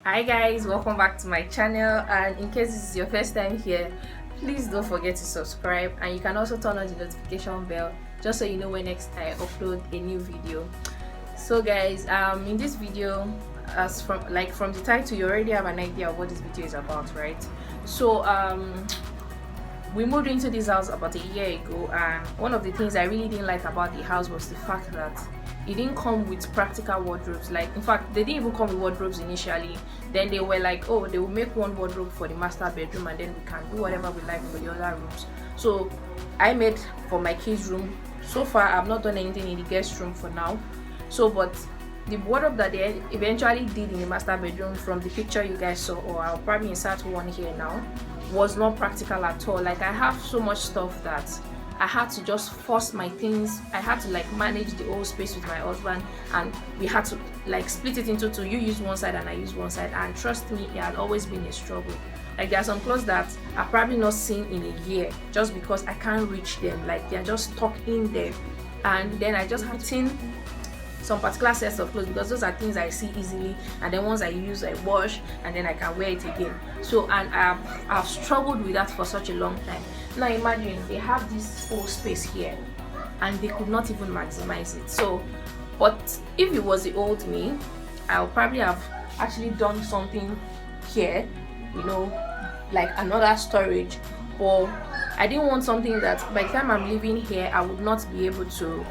Hi guys, welcome back to my channel, and in case this is your first time here, please don't forget to subscribe, and you can also turn on the notification bell just so you know when next I upload a new video. So guys, in this video, as from the title, you already have an idea of what this video is about, right? So we moved into this house about a year ago, and one of the things I really didn't like about the house was the fact that it didn't come with practical wardrobes. Like, in fact, they didn't even come with wardrobes initially. Then they were like, oh, they will make one wardrobe for the master bedroom, and then we can do whatever we like for the other rooms. So I made for my kids' room. So far I've not done anything in the guest room for now. So but the wardrobe that they eventually did in the master bedroom, from the picture you guys saw, or I'll probably insert one here now, was not practical at all. Like, I have so much stuff that I had to just force my things. I had to like manage the whole space with my husband, and we had to like split it into two. You use one side and I use one side, and trust me, it had always been a struggle. Like, there are some clothes that I've probably not seen in a year just because I can't reach them. Like, they're just stuck in there, and then I just had to some particular sets of clothes because those are things I see easily, and then once I use, I wash, and then I can wear it again. So, and I've struggled with that for such a long time. Now imagine they have this whole space here and they could not even maximize it. So, but if it was the old me, I'll probably have actually done something here, you know, like another storage. But I didn't want something that by the time I'm leaving here, I would not be able to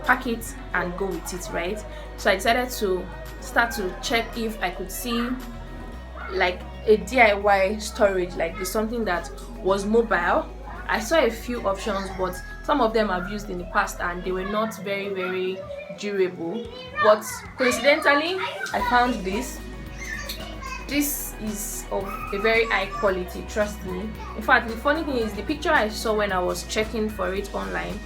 pack it and go with it, right? So I decided to start to check if I could see like a DIY storage, like there's something that was mobile. I saw a few options, but some of them I've used in the past and they were not very durable. But coincidentally, I found this. This is of a very high quality, trust me. In fact, the funny thing is, the picture I saw when I was checking for it online,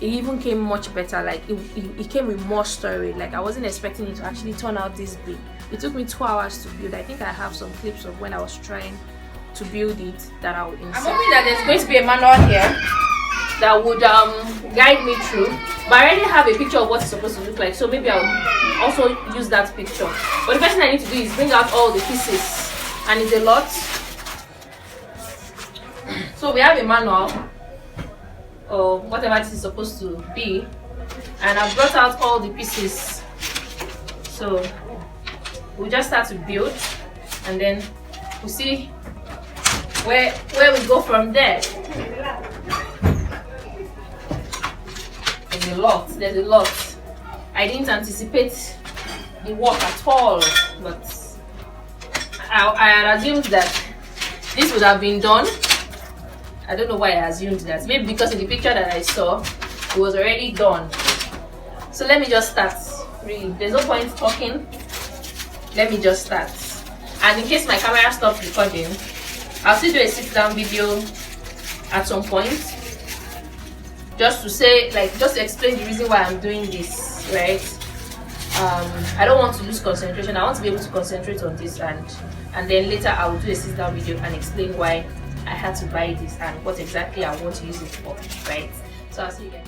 it even came much better. Like, it came with more storage. Like, I wasn't expecting it to actually turn out this big. It took me 2 hours to build. I think I have some clips of when I was trying to build it that I will insert. I'm hoping that there's going to be a manual here that would guide me through, but I already have a picture of what it's supposed to look like, so maybe I'll also use that picture. But the first thing I need to do is bring out all the pieces, and it's a lot. So we have a manual or whatever this is supposed to be, and I've brought out all the pieces. So we'll just start to build, and then we'll see where we go from there. There's a lot. I didn't anticipate the work at all, but I had assumed that this would have been done. I don't know why I assumed that. Maybe because in the picture that I saw, it was already done. So let me just start. Really, there's no point talking. Let me just start. And in case my camera stops recording, I'll still do a sit-down video at some point, just to say, like, just to explain the reason why I'm doing this, right? I don't want to lose concentration. I want to be able to concentrate on this, and then later I will do a sit-down video and explain why I had to buy this and what exactly I want to use it for, right? So I'll see you guys.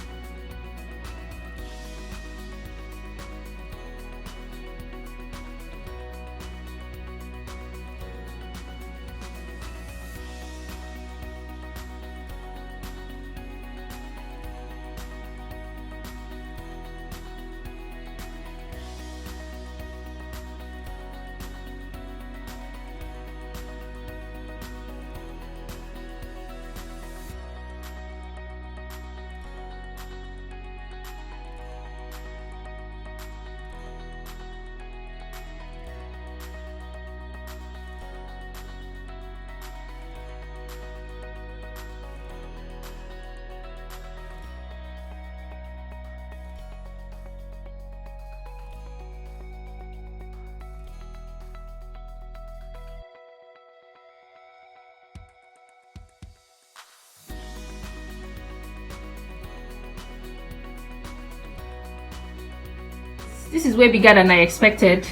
This is way bigger than I expected,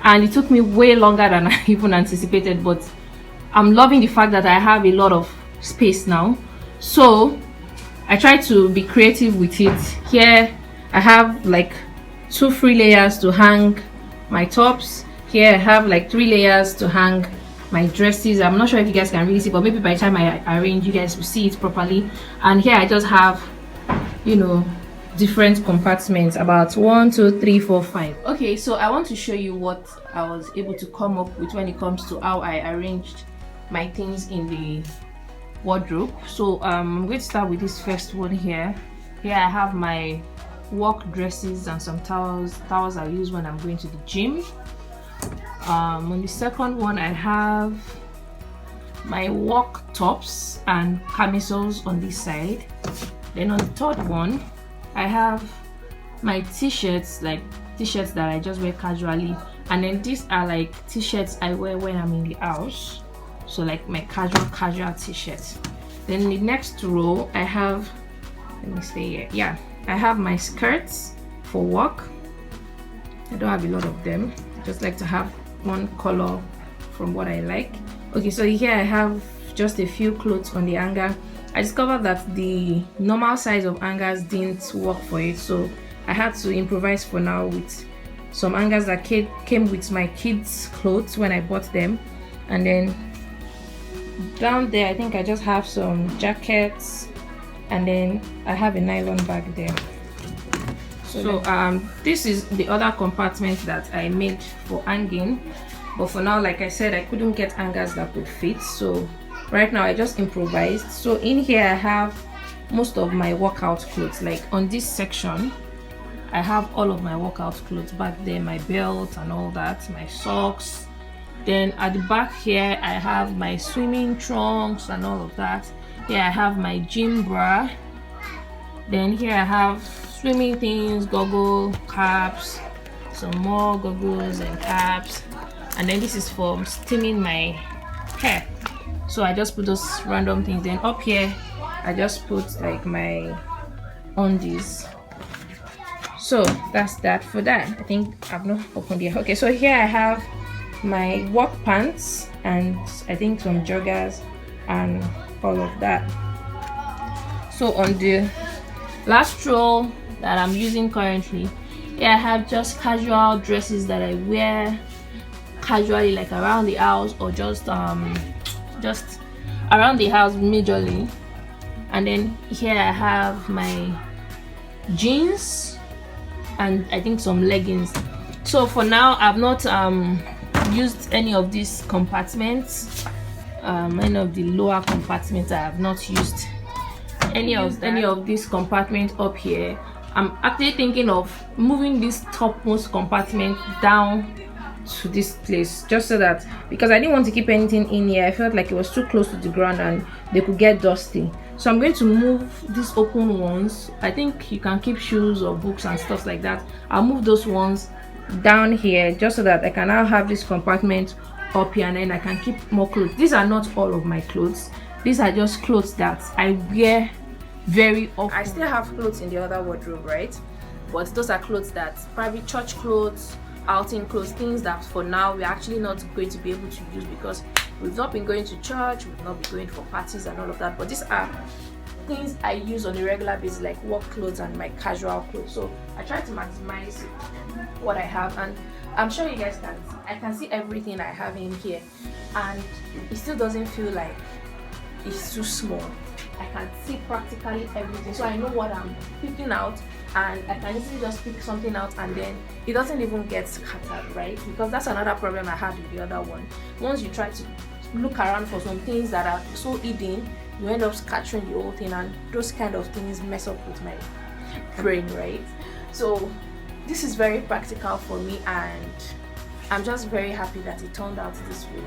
and it took me way longer than I even anticipated, but I'm loving the fact that I have a lot of space now. So I try to be creative with it. Here I have like 2 free layers to hang my tops. Here I have like 3 layers to hang my dresses. I'm not sure if you guys can really see, but maybe by the time I arrange, you guys will see it properly. And here I just have, you know, different compartments, about 1 2 3 4 5. Okay, so I want to show you what I was able to come up with when it comes to how I arranged my things in the wardrobe. So I'm going to start with this first one here. Here I have my work dresses and some towels I use when I'm going to the gym. On the second one I have my work tops and camisoles on this side. Then on the third one I have my t-shirts, like t-shirts that I just wear casually, and then these are like t-shirts I wear when I'm in the house, so like my casual t-shirts. Then the next row I have, let me stay here, yeah, I have my skirts for work. I don't have a lot of them, I just like to have one color from what I like. Okay, so here I have just a few clothes on the hanger. I discovered that the normal size of hangers didn't work for it, so I had to improvise for now with some hangers that came with my kids' clothes when I bought them. And then down there I think I just have some jackets, and then I have a nylon bag there. So this is the other compartment that I made for hanging, but for now, like I said, I couldn't get hangers that would fit, so right now I just improvised. So in here I have most of my workout clothes. Like on this section I have all of my workout clothes back there, my belt and all that, my socks. Then at the back here I have my swimming trunks and all of that. Here I have my gym bra. Then here I have swimming things, goggle, caps, some more goggles and caps, and then this is for steaming my hair, so I just put those random things. Then up here I just put like my undies. So that's that for that. I think I've not opened it. Okay, so here I have my work pants and I think some joggers and all of that. So on the last roll that I'm using currently, here I have just casual dresses that I wear casually, like around the house, or just around the house majorly. And then here I have my jeans and I think some leggings. So for now I've not used any of these compartments, any of the lower compartments. I have not used any of these compartments up here. I'm actually thinking of moving this topmost compartment down to this place, just so that, because I didn't want to keep anything in here, I felt like it was too close to the ground and they could get dusty. So I'm going to move these open ones. I think you can keep shoes or books and stuff like that. I'll move those ones down here just so that I can now have this compartment up here, and then I can keep more clothes. These are not all of my clothes, these are just clothes that I wear very often. I still have clothes in the other wardrobe, right? But those are clothes that probably church clothes, outing clothes, things that for now we're actually not going to be able to use because we've not been going to church, we've not been going for parties and all of that. But these are things I use on a regular basis, like work clothes and my casual clothes. So I try to maximize what I have, and I'm sure you guys I can see everything I have in here, and it still doesn't feel like it's too small. I can see practically everything, so I know what I'm picking out, and I can easily just pick something out and then it doesn't even get scattered, right? Because that's another problem I had with the other one. Once you try to look around for some things that are so hidden, you end up scattering the whole thing, and those kind of things mess up with my brain, right? So this is very practical for me, and I'm just very happy that it turned out this way.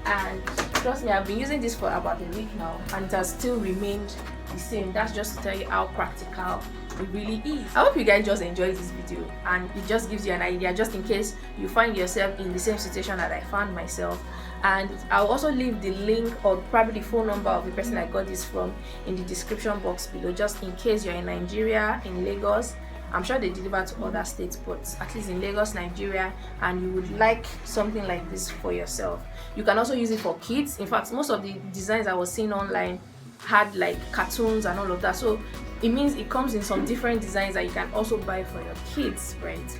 And trust me, I've been using this for about a week now and it has still remained the same. That's just to tell you how practical it really is. I hope you guys just enjoyed this video and it just gives you an idea, just in case you find yourself in the same situation that I found myself. And I'll also leave the link or probably the phone number of the person I got this from in the description box below, just in case you're in Nigeria, in Lagos. I'm sure they deliver to other states, but at least in Lagos, Nigeria, and you would like something like this for yourself. You can also use it for kids. In fact, most of the designs I was seeing online had like cartoons and all of that, so it means it comes in some different designs that you can also buy for your kids, right?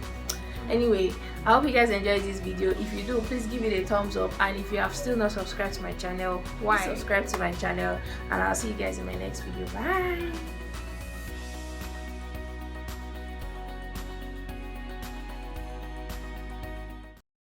Anyway, I hope you guys enjoyed this video. If you do, please give it a thumbs up, and if you have still not subscribed to my channel, Why? subscribe to my channel, and I'll see you guys in my next video. Bye.